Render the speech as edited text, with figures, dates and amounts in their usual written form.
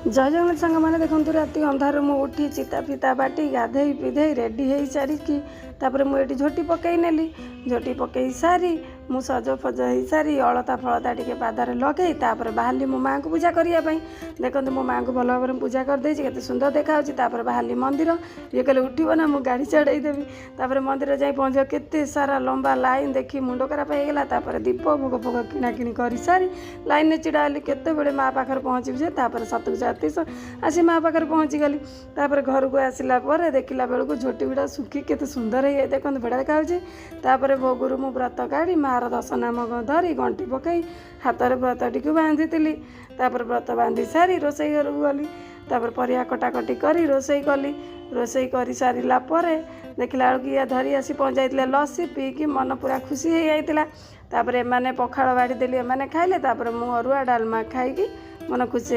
जय जगन्नाथ सांग मैंने देखो राति अंधार मु उठी चिता फिता बाटी गाधे पिधे रेडी हो सारिकी तापर मुझे झोटी पकई नेली झोटी पकई सारी मु सज फज हो सारी अलता फलता टे पादर लगे तापर बाहरी मो माँ को पूजा करने देखो मो माँ को भल भाव पूजा करदे के सुंदर देखा बाहरी मंदिर ये कहले उठो ना मुझे गाड़ी चढ़ईदेवी तापर मंदिर जाई पहुँच केते सारा लंबा लाइन देखी मुंड खराब होगा तापर दीप भोग भोग किणाकिणी कर सारी लाइन में छिड़ा हेली केते बेले माँ पाखे पहुँची तापर सतुक जातीस आसी माँ पाखे पहुँची गली तापर घर को आसला देखला बेलू झोटी गुड़ा सुखी केते सुंदर है देखो बड़ा देखा भोगुरु मु व्रत काढ़ी मार 10 नाम धरी गंटी पकई हाथ में व्रत टी बांधी तापर व्रत बांधी सारी रोसई घर को गली तापर परिया कटाकटी करी रोसई कली रोसई कर सारा देखला बेलू या धरी आसी पहुँचाई लस्सी पीकी मन पूरा खुशी हो जाता एमाने पखाड़ बाड़ी देली एमाने खाइले तापर मु अरुआ डालमा खाई मन खुशी